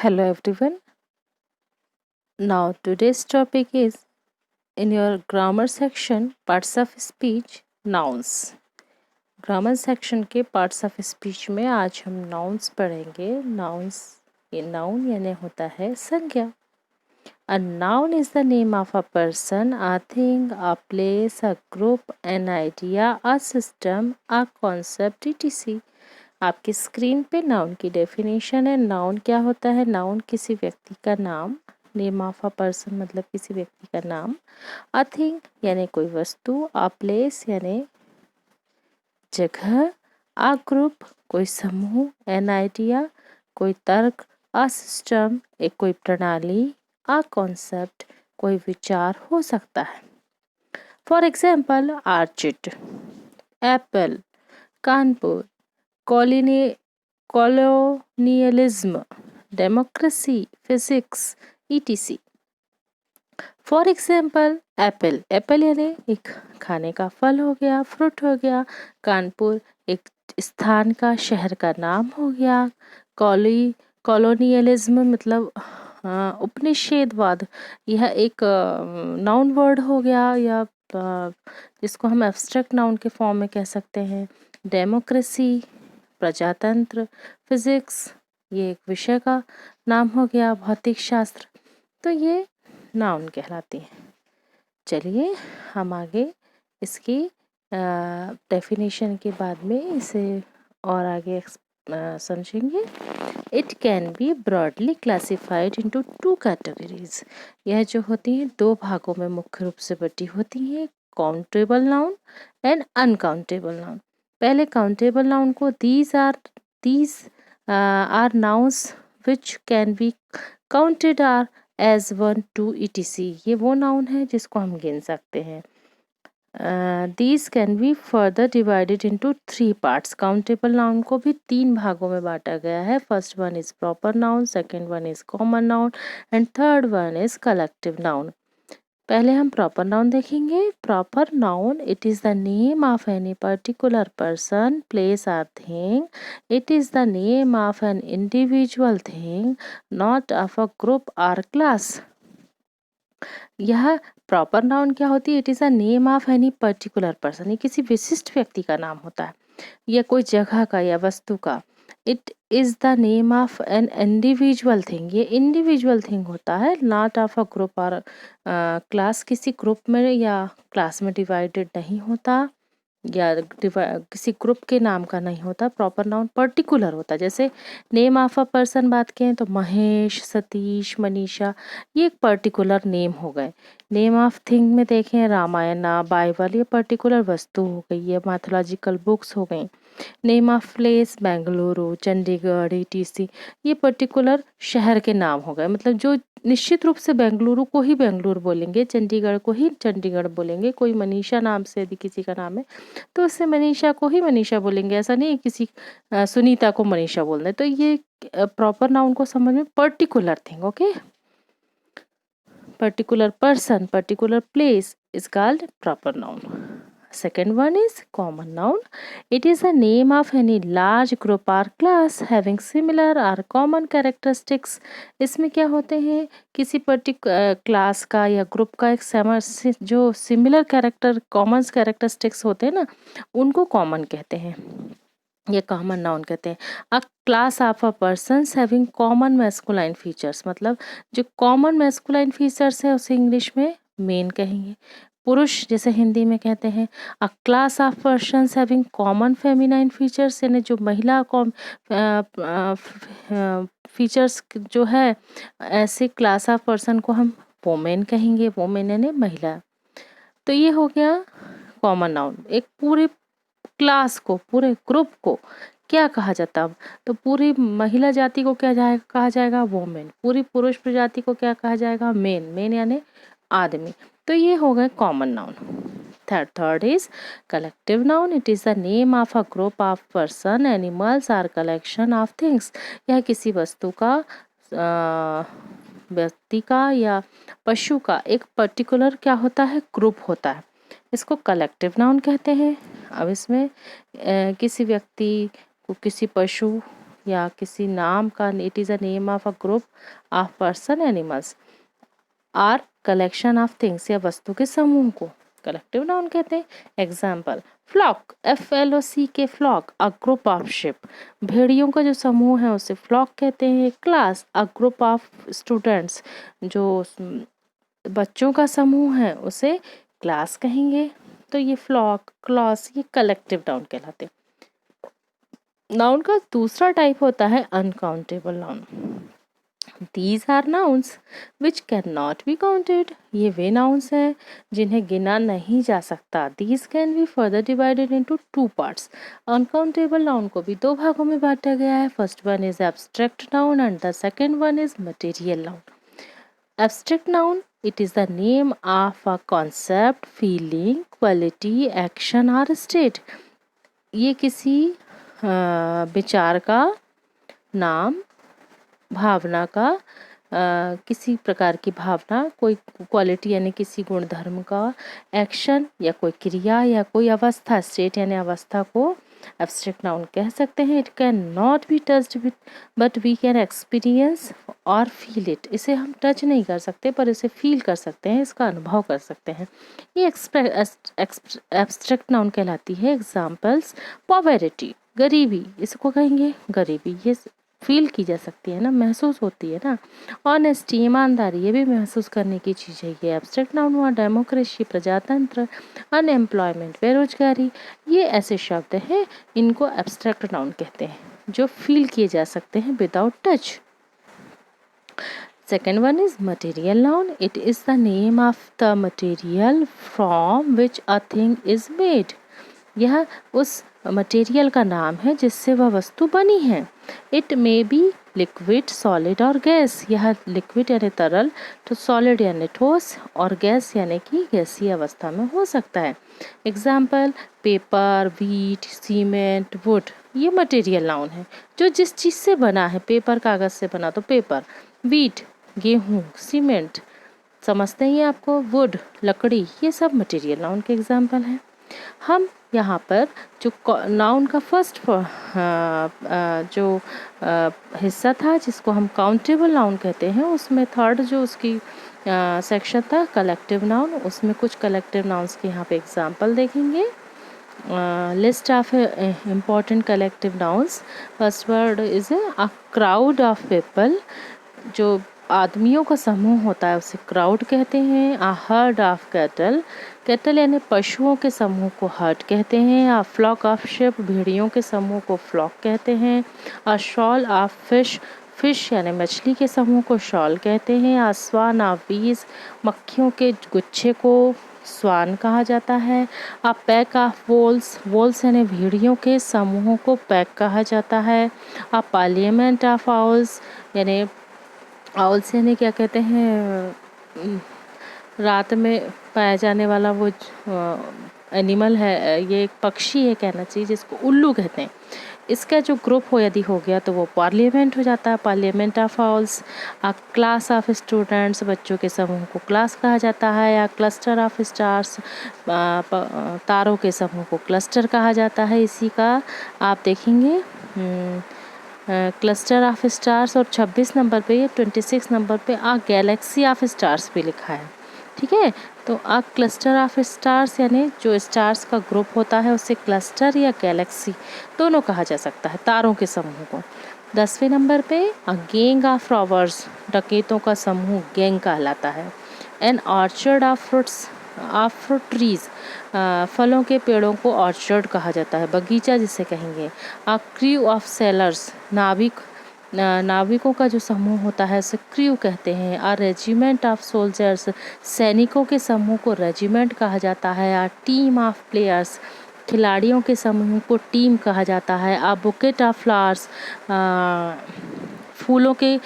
Hello everyone. Now today's topic is in your grammar section parts of speech nouns. Grammar section के parts of speech में आज हम nouns पढ़ेंगे. Nouns ये noun यानी होता है संज्ञा. A noun is the name of a person, a thing, a place, a group, an idea, a system, a concept etc. आपकी स्क्रीन पे नाउन की डेफिनेशन है. नाउन क्या होता है? नाउन किसी व्यक्ति का नाम, नेम ऑफ अ पर्सन मतलब किसी व्यक्ति का नाम, अ थिंग यानी कोई वस्तु, अ प्लेस यानी जगह, अ ग्रुप कोई समूह, एन आइडिया कोई तर्क, अ सिस्टम एक कोई प्रणाली, अ कॉन्सेप्ट कोई विचार हो सकता है. For example Archid, Apple, Kanpur, colonialism, democracy, physics etc. For example Apple, Apple यानी एक खाने का फल हो गया, फ्रूट हो गया. कानपुर एक स्थान का, शहर का नाम हो गया. कॉलोनियलिज्म मतलब उपनिषेधवाद, यह एक नाउन वर्ड हो गया या जिसको हम एब्स्ट्रैक्ट नाउन के फॉर्म में कह सकते हैं. डेमोक्रेसी प्रजातंत्र, फिजिक्स ये एक विषय का नाम हो गया, भौतिक शास्त्र. तो ये नाउन कहलाती हैं. चलिए हम आगे इसकी डेफिनेशन के बाद में इसे और आगे समझेंगे. It can be broadly classified into 2 categories. यह जो होती हैं 2 भागों में मुख्य रूप से बटी होती हैं, countable noun and uncountable noun. पहले काउंटेबल नाउन को these are nouns which can be counted are as 1 2 etc. ये वो नाउन है जिसको हम गिन सकते हैं. These can be further divided into 3 parts. Countable noun को भी 3 भागों में बांटा गया है. First one is proper noun, second one is common noun and third one is collective noun. पहले हम प्रॉपर नाउन देखेंगे. Proper noun it is the name of any particular person, place और thing. It is the name of an individual thing, not of a group और class. यह proper noun क्या होती है? It is the name of any particular person, ये किसी विशिष्ट व्यक्ति का नाम होता है या कोई जगह का या वस्तु का. It is the name of an individual thing, ये इंडिविजुअल थिंग होता है. नॉट ऑफ अ ग्रुप और क्लास, किसी ग्रुप में या क्लास में डिवाइडेड नहीं होता या किसी ग्रुप के नाम का नहीं होता. प्रॉपर नाउन पर्टिकुलर होता है. जैसे नेम ऑफ अ पर्सन बात करें तो महेश, सतीश, मनीषा ये एक पर्टिकुलर नेम हो गए. नेम ऑफ थिंग में देखें रामायण, बाइबल ये पर्टिकुलर वस्तु हो गई, ये मैथोलॉजिकल बुक्स हो गई. Name of place Bengaluru, Chandigarh etc. ये पर्टिकुलर शहर के नाम हो गए. मतलब जो निश्चित रूप से बेंगलुरु को ही बेंगलुरु बोलेंगे, चंडीगढ़ को ही चंडीगढ़ बोलेंगे. कोई मनीषा नाम से यदि किसी का नाम है तो उससे मनीषा को ही मनीषा बोलेंगे. ऐसा नहीं किसी सुनीता को मनीषा बोल रहे. तो ये प्रॉपर नाउन को समझ में particular thing. Okay, particular person, particular place is called proper noun. Second one is common noun. It is a name of any large group or class having similar or common characteristics. इसमें क्या होते हैं? किसी class का या group का एक जो सिमिलर कैरेक्टर कॉमन कैरेक्टरिस्टिक्स होते हैं ना, उनको कॉमन कहते हैं, ये कॉमन नाउन कहते हैं. अ class of a persons having common masculine features, मतलब जो कॉमन मैस्कुलाइन फीचर्स है उसे इंग्लिश में मेन कहेंगे. पुरुष जैसे हिंदी में कहते हैं. अ class of persons having common feminine features, यानी जो महिला फीचर्स जो है, ऐसे क्लास ऑफ पर्सन को हम वोमेन कहेंगे. वोमेन यानी महिला. तो ये हो गया कॉमन नाउन. एक पूरे क्लास को, पूरे ग्रुप को क्या कहा जाता है? तो पूरी महिला जाति को क्या कहा जाएगा? वोमेन. पूरी पुरुष प्रजाति को क्या कहा जाएगा? मेन. मेन यानी आदमी. तो ये हो गए common noun. Third is collective noun. It is the name of a group of person, animals और कलेक्शन ऑफ थिंग्स. यह किसी वस्तु का, व्यक्ति का या पशु का एक पर्टिकुलर क्या होता है? ग्रुप होता है. इसको कलेक्टिव नाउन कहते हैं. अब इसमें किसी व्यक्ति को, किसी पशु या किसी नाम का, it is a name of a group of person animals or collection of things, या वस्तु के समूह को कलेक्टिव नाउन कहते हैं। Example flock, FLOCK flock, a group of sheep, भेड़ियों का जो समूह है उसे फ्लॉक कहते हैं। Class, a group of students, जो बच्चों का समूह है उसे क्लास कहेंगे। तो ये फ्लॉक, क्लास, ये कलेक्टिव नाउन कहलाते हैं। नाउन का दूसरा टाइप होता है uncountable noun. These are nouns which cannot be counted. ये वे nouns हैं जिन्हें गिना नहीं जा सकता। These can be further divided into two parts. Uncountable noun को भी दो भागों में बांटा गया है। First one is abstract noun and the second one is material noun. Abstract noun, it is the name of a concept, feeling, quality, action or state. ये किसी विचार का नाम, भावना का, किसी प्रकार की भावना, कोई क्वालिटी यानी किसी गुण धर्म का, एक्शन या कोई क्रिया या कोई अवस्था, स्टेट यानी अवस्था को एब्स्ट्रैक्ट नाउन कह सकते हैं। It can not be touched with but we can experience और फील इट। इसे हम टच नहीं कर सकते पर इसे फील कर सकते हैं, इसका अनुभव कर सकते हैं। ये एब्स्ट्रैक्ट नाउन कहलाती है। एग्जाम्पल्स पॉवर्टी, गरीबी, इसको कहेंगे गरीबी, ये फील की जा सकती है ना, महसूस होती है ना। ऑनेस्टी, ईमानदारी, ये भी महसूस करने की चीज़ है। ये एब्स्ट्रैक्ट नाउन हुआ। डेमोक्रेसी, प्रजातंत्र, अनएम्प्लॉयमेंट, बेरोजगारी, ये ऐसे शब्द हैं इनको एब्स्ट्रैक्ट नाउन कहते हैं जो फील किए जा सकते हैं without touch. Second one is material noun. It is the name of the material from which a thing is made. यह उस मटेरियल का नाम है जिससे वह वस्तु बनी है। It may be liquid, solid और गैस। यह लिक्विड यानी तरल, तो सॉलिड यानी ठोस और गैस यानी कि गैसीय अवस्था में हो सकता है। Example paper, wheat, cement, would, ये मटेरियल नाउन है जो जिस चीज़ से बना है। पेपर कागज़ से बना तो पेपर, व्हीट गेहूँ, सीमेंट समझते ही आपको, वुड लकड़ी, ये सब मटेरियल नाउन के एग्जाम्पल हैं। हम यहाँ पर जो नाउन का फर्स्ट जो हिस्सा था जिसको हम काउंटेबल नाउन कहते हैं, उसमें थर्ड जो उसकी सेक्शन था कलेक्टिव नाउन, उसमें कुछ कलेक्टिव नाउन्स के यहाँ पे एग्जाम्पल देखेंगे। List of important collective nouns. First word is a crowd of people, जो आदमियों का समूह होता है उसे क्राउड कहते हैं। A herd of cattle, cattle यानी पशुओं के समूह को हर्ड कहते हैं। अ फ्लॉक ऑफ शिप, भेड़ियों के समूह को फ्लॉक कहते हैं। अ शॉल ऑफ फिश, फिश यानी मछली के समूह को शॉल कहते हैं। अ स्वान ऑफ बीज, मक्खियों के गुच्छे को स्वान कहा जाता है। अ पैक ऑफ वोल्स, वोल्स यानी भेड़ियों के समूहों को पैक कहा जाता है। अ पार्लियामेंट ऑफ आउल्स, यानी आउल्स यानी क्या कहते हैं, रात में पाया जाने वाला वो एनिमल है, ये एक पक्षी है कहना चाहिए, जिसको उल्लू कहते हैं। इसका जो ग्रुप हो यदि हो गया तो वो पार्लियामेंट हो जाता है, parliament of owls. A class of students, बच्चों के समूह को क्लास कहा जाता है। या क्लस्टर ऑफ स्टार्स, तारों के समूह को क्लस्टर कहा जाता है। इसी का आप देखेंगे क्लस्टर ऑफ स्टार्स, और 26 नंबर पे या 26 नंबर पे आ गैलेक्सी ऑफ स्टार्स भी लिखा है। ठीक है, तो आ क्लस्टर ऑफ स्टार्स यानी जो स्टार्स का ग्रुप होता है उसे क्लस्टर या गैलेक्सी दोनों कहा जा सकता है, तारों के समूह को। 10वें नंबर पे अ गैंग ऑफ रॉबर्स, डकैतों का समूह गैंग कहलाता है। An orchard of fruits, of fruit trees, फलों के पेड़ों को ऑर्चर्ड कहा जाता है, बगीचा जिसे कहेंगे। अ क्रू ऑफ सेलर्स, नाविकों का जो समूह होता है उसे क्रू कहते हैं। अ रेजिमेंट ऑफ सोल्जर्स, सैनिकों के समूह को रेजिमेंट कहा जाता है। अ टीम ऑफ प्लेयर्स, खिलाड़ियों के समूह को टीम कहा जाता है। अ बुकेट ऑफ फ्लावर्स, फूलों के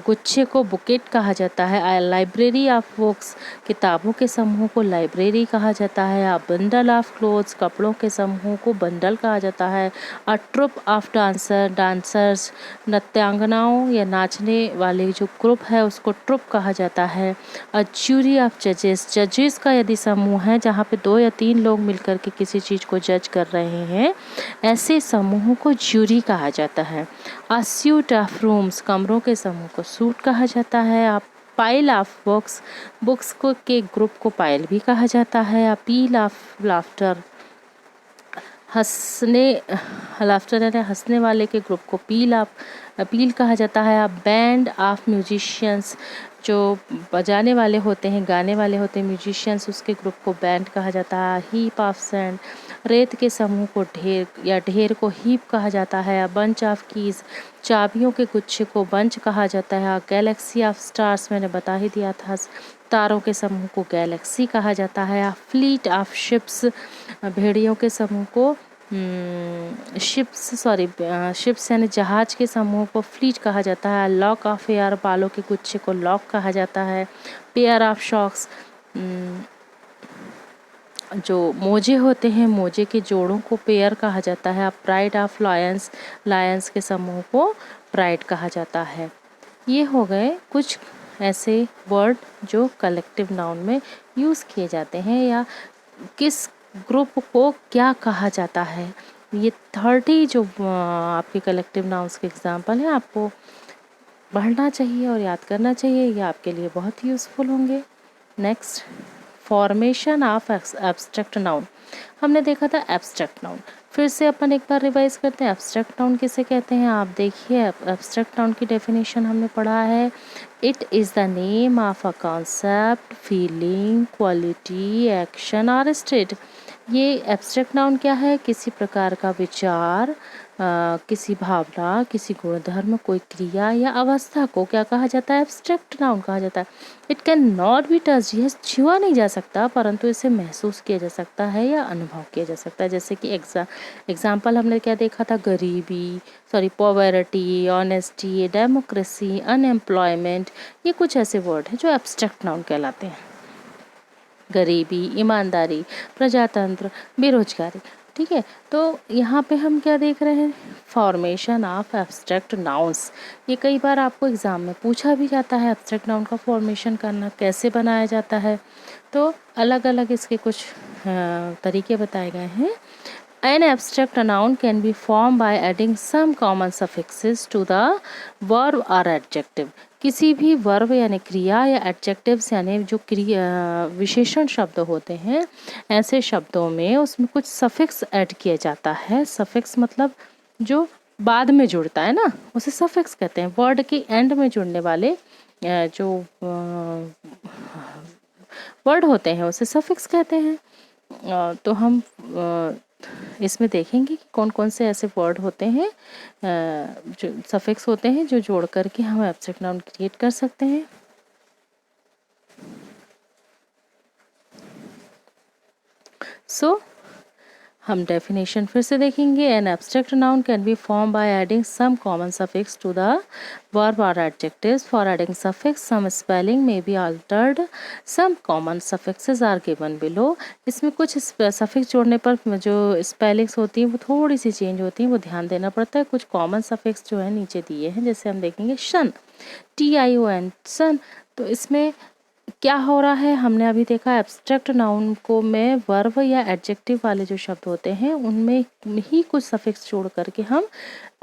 गुच्छे को बुकेट कहा जाता है। लाइब्रेरी ऑफ बुक्स, किताबों के समूह को लाइब्रेरी कहा जाता है। बंडल ऑफ क्लोथ्स, कपड़ों के समूह को बंडल कहा जाता है। अ ट्रुप ऑफ डांसर, डांसर्स, नृत्यांगनाओं या नाचने वाले जो ग्रुप है उसको ट्रुप कहा जाता है। अ ज्यूरी ऑफ जजेस, जजेस का यदि समूह है जहाँ पे 2 या 3 लोग मिलकर के किसी चीज़ को जज कर रहे हैं, ऐसे समूहों को ज्यूरी कहा जाता है। अ सूट ऑफ रूम्स, कमरों के समूह को सूट कहा जाता है। A pile of books, books को के ग्रुप को पाइल भी कहा जाता है। अ पील ऑफ लाफ्टर, हंसने लाफ्टर यानी हंसने वाले के ग्रुप को पील कहा जाता है। अब बैंड ऑफ म्यूजिशियंस, जो बजाने वाले होते हैं, गाने वाले होते हैं म्यूजिशियंस, उसके ग्रुप को बैंड कहा जाता है। हीप ऑफ सैंड, रेत के समूह को ढेर या ढेर को हीप कहा जाता है। बंच ऑफ कीज, चाबियों के गुच्छे को बंच कहा जाता है। गैलेक्सी ऑफ स्टार्स, मैंने बता ही दिया था, तारों के समूह को गैलेक्सी कहा जाता है। फ्लीट ऑफ शिप्स, भेड़ियों के समूह को शिप्स यानी जहाज के समूह को फ्लीट कहा जाता है। लॉक ऑफ एयर, बालों के गुच्छे को लॉक कहा जाता है। पेयर ऑफ शॉक्स, जो मोजे होते हैं, मोजे के जोड़ों को पेयर कहा जाता है। प्राइड ऑफ लायंस, लायंस के समूह को प्राइड कहा जाता है। ये हो गए कुछ ऐसे वर्ड जो कलेक्टिव नाउन में यूज़ किए जाते हैं या किस ग्रुप को क्या कहा जाता है। ये 30 जो आपके कलेक्टिव नाउन्स के एग्जाम्पल हैं, आपको पढ़ना चाहिए और याद करना चाहिए, ये आपके लिए बहुत यूज़फुल होंगे। Next, formation of abstract noun. हमने देखा था एब्स्ट्रैक्ट नाउन, फिर से अपन एक बार रिवाइज करते हैं। एब्स्ट्रैक्ट नाउन किसे कहते हैं? आप देखिए, एब्स्ट्रैक्ट नाउन की डेफिनेशन हमने पढ़ा है। It is the name of a concept, feeling, quality, action और स्टेट। ये एब्स्ट्रैक्ट नाउन क्या है? किसी प्रकार का विचार, किसी भावना, किसी गुणधर्म, कोई क्रिया या अवस्था को क्या कहा जाता है? एब्स्ट्रैक्ट नाउन कहा जाता है। It can not be touch, यह छुआ नहीं जा सकता, परंतु इसे महसूस किया जा सकता है या अनुभव किया जा सकता है। जैसे कि एग्जाम्पल हमने क्या देखा था? पॉवर्टी, ऑनेस्टी, डेमोक्रेसी, अनएम्प्लॉयमेंट, ये कुछ ऐसे वर्ड हैं जो एब्स्ट्रैक्ट नाउन कहलाते हैं। गरीबी, ईमानदारी, प्रजातंत्र, बेरोजगारी। ठीक है, तो यहाँ पे हम क्या देख रहे हैं? Formation of abstract nouns. ये कई बार आपको एग्जाम में पूछा भी जाता है, एब्स्ट्रैक्ट नाउन का फॉर्मेशन करना कैसे बनाया जाता है। तो अलग अलग इसके कुछ तरीके बताए गए हैं। An abstract noun can be formed by adding some common suffixes to the verb or adjective. किसी भी वर्ब यानी क्रिया या एडजेक्टिव्स यानी जो विशेषण शब्द होते हैं, ऐसे शब्दों में उसमें कुछ सफिक्स ऐड किया जाता है। सफिक्स मतलब जो बाद में जुड़ता है ना, उसे सफिक्स कहते हैं। वर्ड के एंड में जुड़ने वाले जो वर्ड होते हैं उसे सफिक्स कहते हैं। तो हम इसमें देखेंगे कि कौन कौन से ऐसे वर्ड होते हैं जो सफिक्स होते हैं जो जोड़ करके हम एब्स्ट्रैक्ट नाउन क्रिएट कर सकते हैं। हम डेफिनेशन फिर से देखेंगे। An abstract noun can be form by adding some common suffix to the verb और adjectives. For adding suffix some spelling में be altered, some common suffixes are given below. इसमें कुछ सफिक्स जोड़ने पर जो स्पेलिंग्स होती हैं वो थोड़ी सी चेंज होती हैं, वो ध्यान देना पड़ता है। कुछ कॉमन सफिक्स जो है नीचे दिए हैं, जैसे हम देखेंगे शन, TION, सन। तो इसमें क्या हो रहा है? हमने अभी देखा एब्स्ट्रैक्ट नाउन को में वर्ब या एडजेक्टिव वाले जो शब्द होते हैं उनमें ही कुछ सफिक्स जोड़ करके हम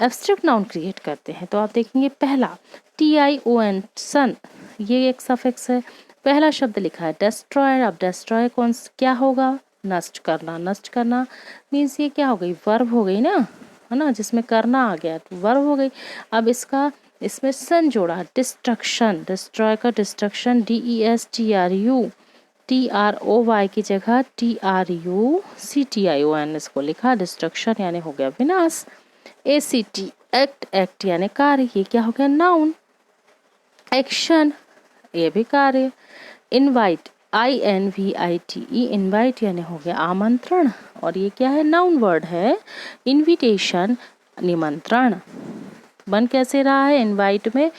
एब्स्ट्रैक्ट नाउन क्रिएट करते हैं। तो आप देखेंगे पहला TION, सन, ये एक सफिक्स है। पहला शब्द लिखा है डेस्ट्रॉय। अब डेस्ट्रॉय कौन क्या होगा? नष्ट करना। नष्ट करना मीन्स ये क्या हो गई? वर्ब हो गई ना, है ना, जिसमें करना आ गया तो वर्ब हो गई। अब इसमें सन जोड़ा, डिस्ट्रक्शन, डिस्ट्रॉय का डिस्ट्रक्शन, DESTRU, TROY की जगह TRUCTION इसको लिखा, डिस्ट्रक्शन यानी हो गया विनाश। ACT, एक्ट, एक्ट यानी कार्य, ये क्या हो गया? नाउन। एक्शन, ये भी कार्य। इनवाइट, INVITE, इनवाइट यानी हो गया आमंत्रण, और ये क्या है? नाउन वर्ड है। इनविटेशन, निमंत्रण। बन कैसे रहा है? इनवाइट में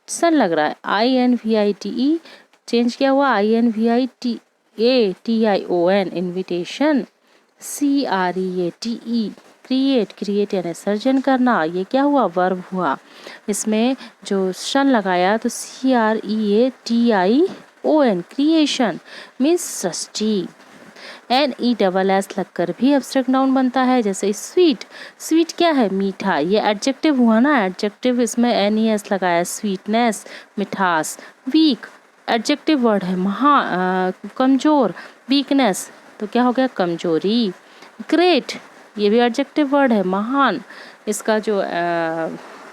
सन लग रहा है, INVITE चेंज किया हुआ, INVITATION, invitation. CREATE, create, create यानी सर्जन करना, ये क्या हुआ? वर्ब हुआ। इसमें जो शन लगाया तो CREATION, क्रिएशन मीन्स सृष्टि। NESS लगकर भी एब्स्ट्रैक्ट नाउन बनता है। जैसे स्वीट, स्वीट क्या है? मीठा। ये एडजेक्टिव हुआ ना, एडजेक्टिव इसमें NES लगाया, स्वीटनेस, मिठास। वीक एडजेक्टिव वर्ड है। कमजोर, वीकनेस, तो क्या हो गया? कमजोरी। ग्रेट, ये भी एडजेक्टिव वर्ड है। महान, इसका जो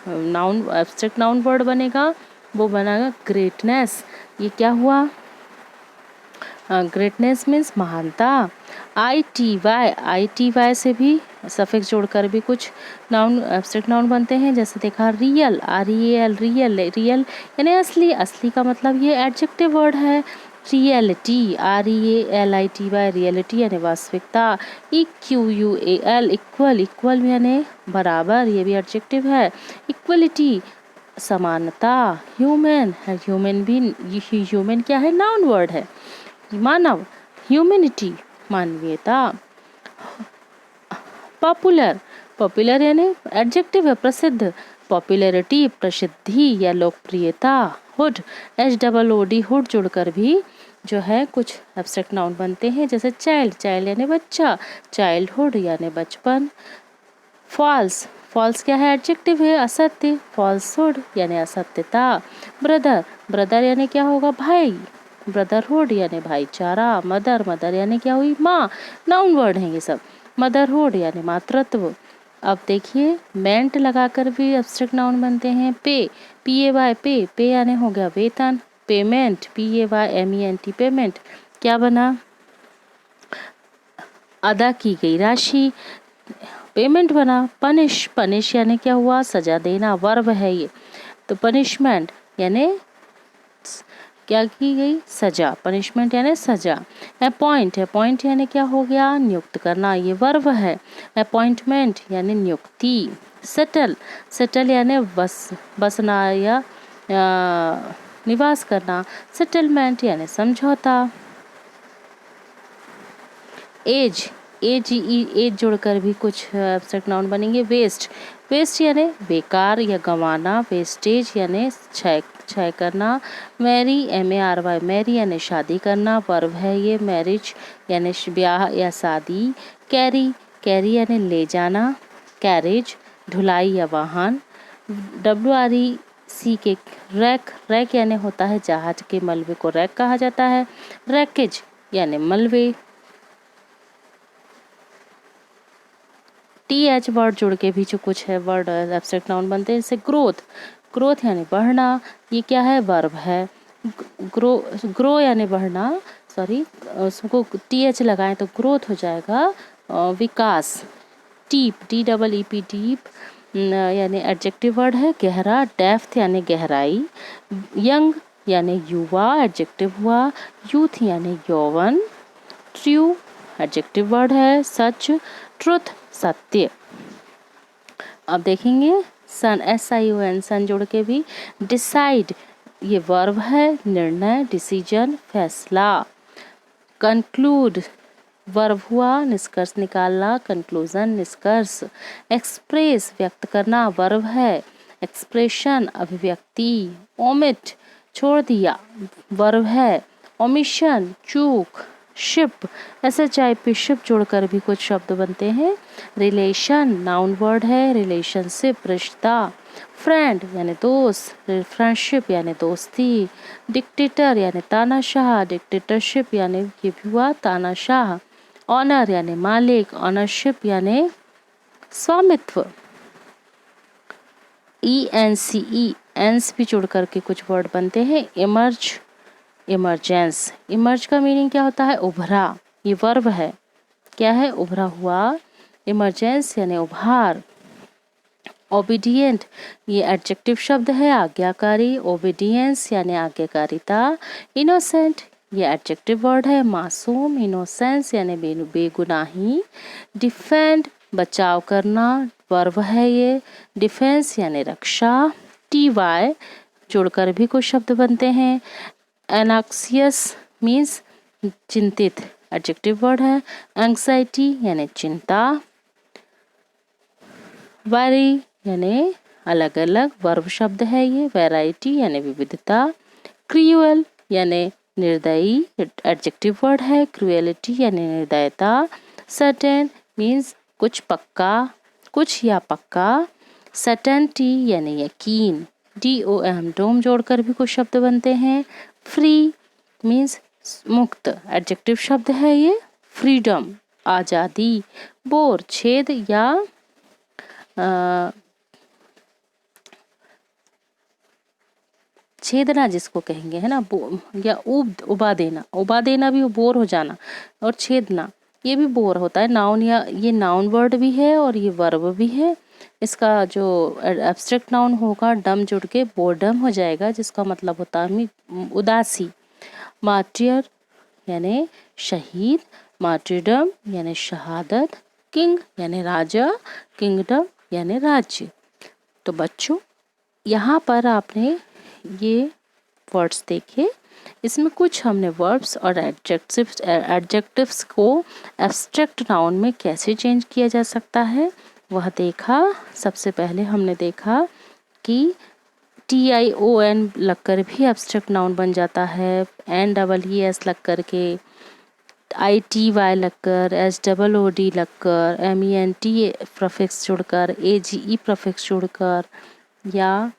नाउन एब्स्ट्रैक्ट नाउन वर्ड बनेगा वो बनेगा ग्रेटनेस। ये क्या हुआ? ग्रेटनेस मीन्स महानता। ITY से भी सफिक्स जोड़कर भी कुछ नाउन एब्स्ट्रैक्ट नाउन बनते हैं। जैसे देखा रियल, REAL, रियल, रियल यानी असली, असली का मतलब ये एडजेक्टिव वर्ड है। रियलिटी, REALITY, रियलिटी यानी वास्तविकता। EQUAL, इक्वल, इक्वल यानी बराबर, ये भी एडजेक्टिव है। इक्वलिटी, समानता। ह्यूमन है, ह्यूमन भी, ह्यूमन क्या है? नाउन वर्ड है। मानव, ह्यूमैनिटी, मानवीयता। पॉपुलर, पॉपुलर यानी एडजेक्टिव है, प्रसिद्ध। पॉपुलैरिटी, प्रसिद्धि या लोकप्रियता। हुड, HOOD, हुड जुड़कर भी जो है कुछ एब्स्ट्रैक्ट नाउन बनते हैं। जैसे चाइल्ड, चाइल्ड यानी बच्चा, चाइल्डहुड यानी बचपन। फॉल्स, फॉल्स क्या है? एडजेक्टिव है, असत्य। फॉल्सहुड यानी असत्यता। ब्रदर, ब्रदर यानी क्या होगा? भाई। ब्रदरहुड यानी भाईचारा। मदर, मदर यानी क्या हुई? माँ। नाउन वर्ड हैं ये सब। मदरहुड यानी मातृत्व। अब देखिए मेंट लगाकर भी एब्स्ट्रैक्ट नाउन बनते हैं। PAY, पे यानी हो गया वेतन। पेमेंट, PAYMENT, पेमेंट क्या बना? अदा की गई राशि, पेमेंट बना। पनिश, पनिश यानी क्या हुआ? सजा देना, वर्ब है ये। तो पनिशमेंट यानी क्या की गई? सजा। पनिशमेंट यानी सजा। अपॉइंट, अपॉइंट यानी क्या हो गया? नियुक्त करना, ये वर्ब है। अपॉइंटमेंट यानी नियुक्ति। सेटल, सेटल यानी बसना या निवास करना। सेटलमेंट यानी समझौता। एज, एज जोड़कर भी कुछ एब्स्ट्रैक्ट नाउन बनेंगे। वेस्ट, वेस्ट यानी बेकार या गंवाना। वेस्टेज यानी क्षय करना। मैरी, MARY, मैरी यानी शादी करना, वर्ब है ये। मैरिज यानी ब्याह या शादी। कैरी, कैरी यानी ले जाना। कैरेज, ढुलाई या वाहन। WRECK, रैक, रैक यानी होता है जहाज के मलबे को रैक कहा जाता है। रैकेज यानी मलबे। TH वर्ड जुड़ के भी जो कुछ है वर्ड एब्स्ट्रैक्ट नाउन बनते हैं। जैसे ग्रोथ, ग्रोथ यानी बढ़ना, ये क्या है? वर्ब है। ग्रो, ग्रो यानी बढ़ना, सॉरी उसको TH लगाएं तो ग्रोथ हो जाएगा विकास। डीप, DEEP, डीप यानी एडजेक्टिव वर्ड है, गहरा। डेप्थ यानी गहराई। यंग यानी युवा, एडजेक्टिव हुआ। यूथ यानी यौवन। ट्रू एडजेक्टिव वर्ड है। सच, ट्रुथ, सत्य। अब देखेंगे सन, SION, सन जोड़ के भी। डिसाइड, ये वर्ब है, निर्णय, डिसीजन, फैसला। कंक्लूड, वर्ब हुआ, निष्कर्ष निकालना, कंक्लूजन, निष्कर्ष। एक्सप्रेस, व्यक्त करना, वर्ब है। एक्सप्रेशन, अभिव्यक्ति। ओमिट, छोड़ दिया, वर्ब है। ओमिशन, चूक। शिप, SHIP, शिप जोड़कर भी कुछ शब्द बनते हैं। रिलेशन, नाउन वर्ड है। रिलेशनशिप, रिश्ता। फ्रेंड यानी दोस्त। फ्रेंडशिप यानी दोस्ती। डिक्टेटर यानी तानाशाह। डिक्टेटरशिप यानी ये भी हुआ तानाशाह। ऑनर यानी मालिक। ऑनरशिप यानी स्वामित्व। ENCE, एंस भी जुड़ करके कुछ वर्ड बनते हैं। इमर्ज, इमरजेंस, इमर्ज का मीनिंग क्या होता है? उभरा, ये वर्ब है। क्या है? उभरा हुआ। इमरजेंस यानी उभार। ओबीडियंट, ये एडजेक्टिव शब्द है, आज्ञाकारी। ओबीडियंस यानी आज्ञाकारिता। इनोसेंट, ये एडजेक्टिव वर्ड है, मासूम। इनोसेंस यानी बेगुनाही। डिफेंड, बचाव करना, वर्ब है ये। डिफेंस यानी रक्षा। TY जोड़कर भी कुछ शब्द बनते हैं। एनॉक्सियस मीन्स चिंतित, एडजेक्टिव वर्ड है। एंग्जाइटी यानी चिंता। वैरी यानी अलग अलग, वर्ब शब्द है ये। वैरायटी यानी विविधता। क्रूअल यानी निर्दयी एडजेक्टिव वर्ड है। क्रुएलिटी यानी निर्दयता। सर्टेन मीन्स कुछ पक्का, कुछ या पक्का। सर्टेनिटी यानी यकीन। DOM डोम जोड़कर भी कुछ शब्द बनते हैं। फ्री मीन्स मुक्त एडजेक्टिव शब्द है ये। फ्रीडम आज़ादी। बोर छेद या छेदना जिसको कहेंगे है ना, या उबा देना, उबा देना भी बोर हो जाना, और छेदना ये भी बोर होता है। नाउन या ये नाउन वर्ड भी है और ये वर्ब भी है। इसका जो एब्स्ट्रैक्ट नाउन होगा डम जुड़ के बोर्डम हो जाएगा, जिसका मतलब होता है उदासी। मार्टियर यानी शहीद। मार्टिरडम यानी शहादत। किंग यानी राजा। किंगडम यानी राज्य। तो बच्चों यहाँ पर आपने ये वर्ड्स देखे, इसमें कुछ हमने वर्ब्स और एडजेक्टिव्स को एब्स्ट्रैक्ट नाउन में कैसे चेंज किया जा सकता है वह देखा। सबसे पहले हमने देखा कि TION लगकर भी एब्स्ट्रैक्ट नाउन बन जाता है। NEES लग कर के, ITY लगकर, SOOD लगकर, MENT प्रीफिक्स जुड़कर, AGE प्रीफिक्स जुड़कर, या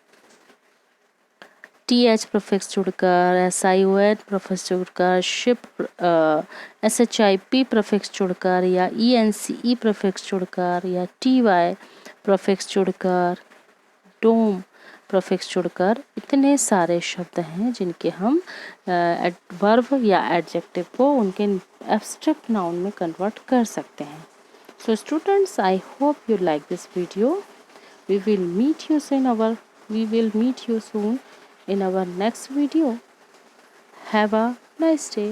TH प्रीफिक्स जुड़कर, SION प्रीफिक्स जुड़कर, SHIP प्रीफिक्स जुड़कर, या ENCE प्रीफिक्स जुड़कर, या TY प्रीफिक्स जुड़कर, डोम प्रीफिक्स जुड़कर। इतने सारे शब्द हैं जिनके हम वर्ब या एडजेक्टिव को उनके एब्स्ट्रैक्ट नाउन में कन्वर्ट कर सकते हैं। So students, I hope you like this video. We will meet you soon in our next video. Have a nice day.